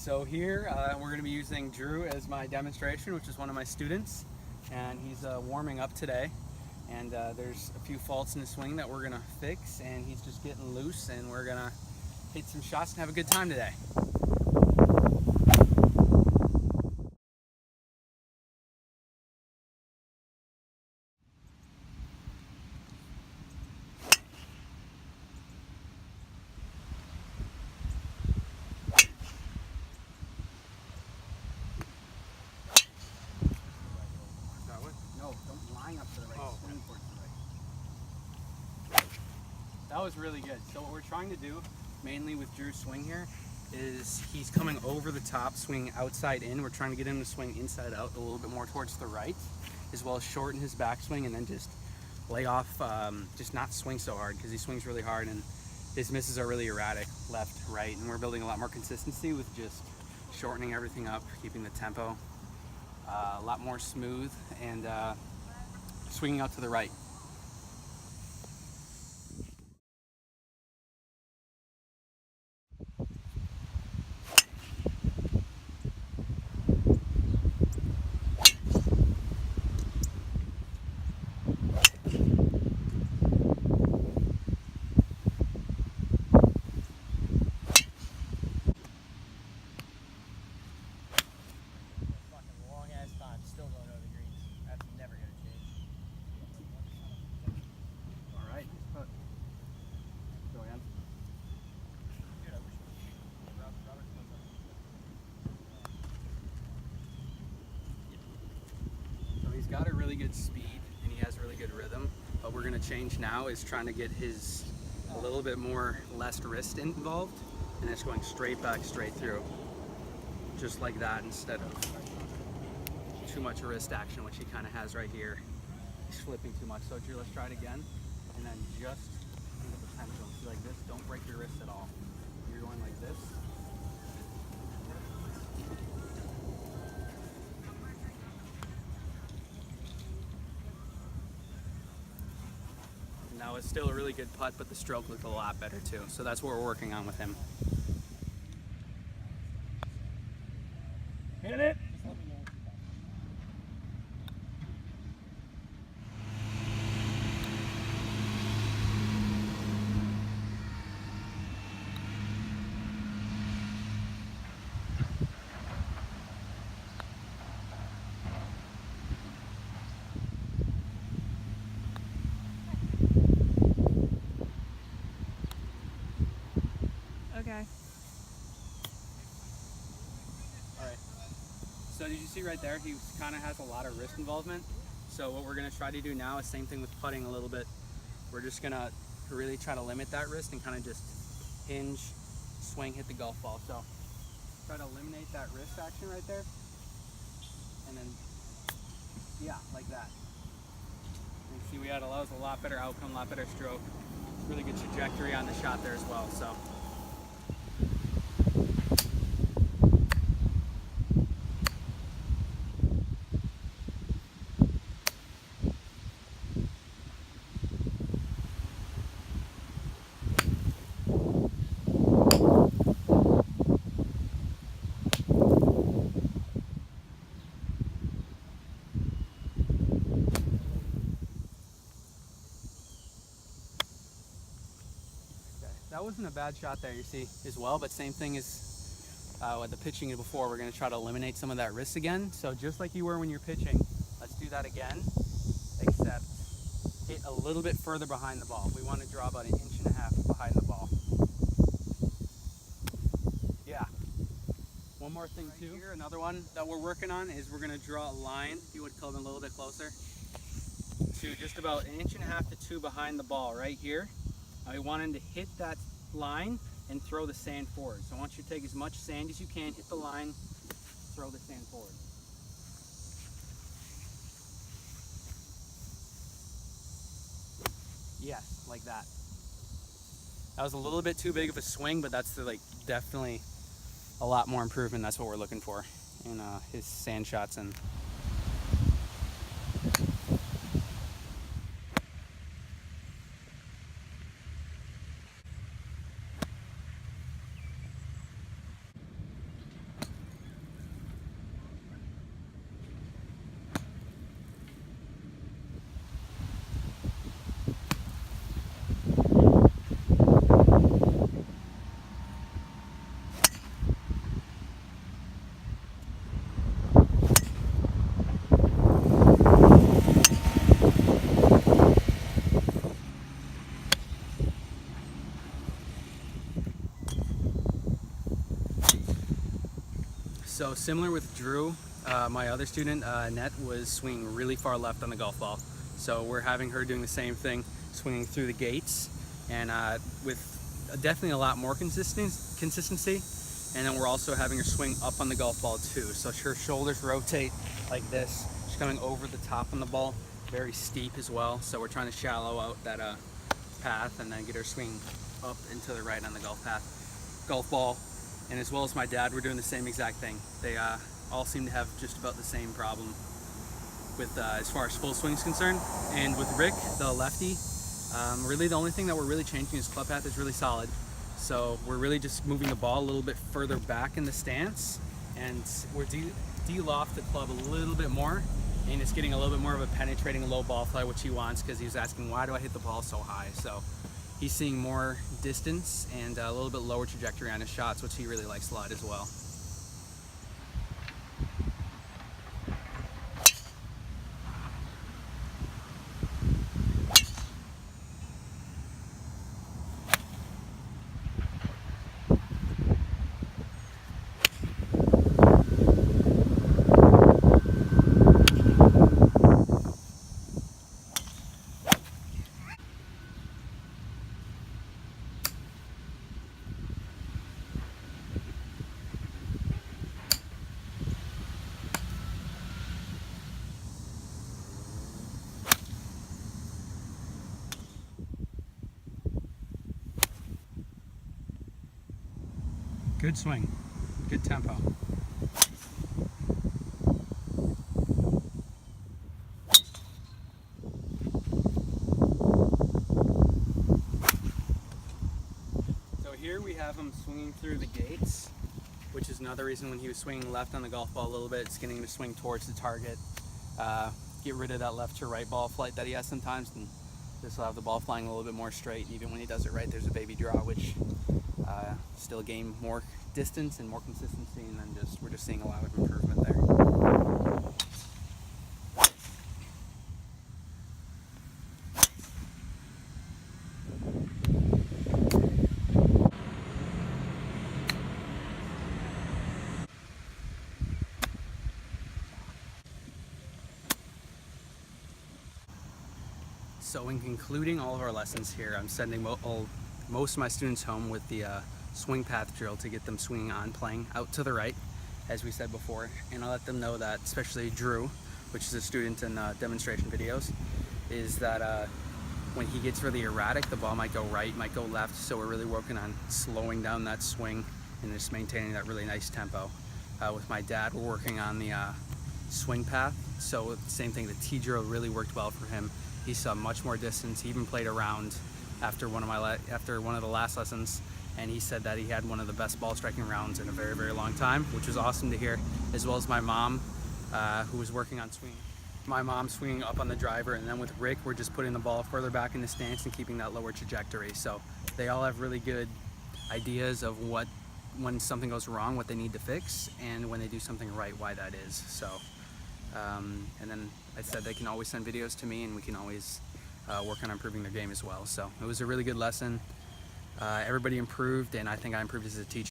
So here we're going to be using Drew as my demonstration, which is one of my students, and he's warming up today. And there's a few faults in the swing that we're going to fix, and he's just getting loose, and we're going to hit some shots and have a good time today. No, don't line up to the right. Swing towards the right. That was really good. So what we're trying to do, mainly with Drew's swing here, is he's coming over the top, swinging outside in. We're trying to get him to swing inside out a little bit more towards the right, as well as shorten his backswing and then just lay off, just not swing so hard, because he swings really hard and his misses are really erratic, left, right, and we're building a lot more consistency with just shortening everything up, keeping the tempo a lot more smooth, and swinging out to the right. He's got a really good speed and he has really good rhythm. What we're going to change now is trying to get his a little bit more less wrist involved, and it's going straight back, straight through, just like that, instead of too much wrist action, which he kind of has right here. He's flipping too much. So Drew, let's try it again, and then just think of the pendulum. See, like this, don't break your wrist at all. You're going like this. Now it's still a really good putt, but the stroke looked a lot better too. So that's what we're working on with him. Hit it! Okay. Alright. So did you see right there, he kind of has a lot of wrist involvement. So what we're going to try to do now is same thing with putting a little bit. We're just going to really try to limit that wrist and kind of just hinge, swing, hit the golf ball. So try to eliminate that wrist action right there. And then, yeah, like that. And see, we had a lot better outcome, a lot better stroke. Really good trajectory on the shot there as well. So. That wasn't a bad shot there, you see, as well, but same thing as with the pitching before. We're going to try to eliminate some of that wrist again. So just like you were when you're pitching, let's do that again, except hit a little bit further behind the ball. We want to draw about 1.5 inches behind the ball. Yeah. One more thing too, here, another one that we're working on is we're going to draw a line, if you would come a little bit closer, to just about 1.5 inches to 2 behind the ball right here. I want him to hit that line and throw the sand forward. So I want you to take as much sand as you can, hit the line, throw the sand forward. Yes, like that. That was a little bit too big of a swing, but that's definitely a lot more improvement. That's what we're looking for in his sand shots. And So similar with Drew, my other student, Annette, was swinging really far left on the golf ball. So we're having her doing the same thing, swinging through the gates, and with definitely a lot more consistency. And then we're also having her swing up on the golf ball too. So her shoulders rotate like this. She's coming over the top on the ball, very steep as well. So we're trying to shallow out that path and then get her swing up and to the right on the golf ball. And as well as my dad, we're doing the same exact thing. They all seem to have just about the same problem with as far as full swing is concerned. And with Rick, the lefty, really the only thing that we're really changing is club path is really solid. So we're really just moving the ball a little bit further back in the stance, and we're de-loft the club a little bit more, and it's getting a little bit more of a penetrating low ball flight, which he wants, because he was asking, why do I hit the ball so high? So he's seeing more distance and a little bit lower trajectory on his shots, which he really likes a lot as well. Good swing, good tempo. So here we have him swinging through the gates, which is another reason when he was swinging left on the golf ball a little bit, it's getting him to swing towards the target. Get rid of that left to right ball flight that he has sometimes, and this will have the ball flying a little bit more straight. Even when he does it right, there's a baby draw, which still gain more distance and more consistency, and then we're just seeing a lot of improvement there. So in concluding all of our lessons here, I'm sending most of my students home with the swing path drill to get them swinging on playing out to the right, as we said before. And I'll let them know that, especially Drew, which is a student in demonstration videos, is that when he gets really erratic, the ball might go right, might go left. So we're really working on slowing down that swing and just maintaining that really nice tempo. With my dad, we're working on the swing path. So same thing, the T drill really worked well for him. He saw much more distance. He even played around after one of the last lessons, and he said that he had one of the best ball striking rounds in a very, very long time, which was awesome to hear. As well as my mom, who was working on swinging. My mom swinging up on the driver, and then with Rick, we're just putting the ball further back in the stance and keeping that lower trajectory. So they all have really good ideas of when something goes wrong, what they need to fix, and when they do something right, why that is. So, and then I said they can always send videos to me, and we can always work on improving their game as well. So it was a really good lesson. Everybody improved, and I think I improved as a teacher.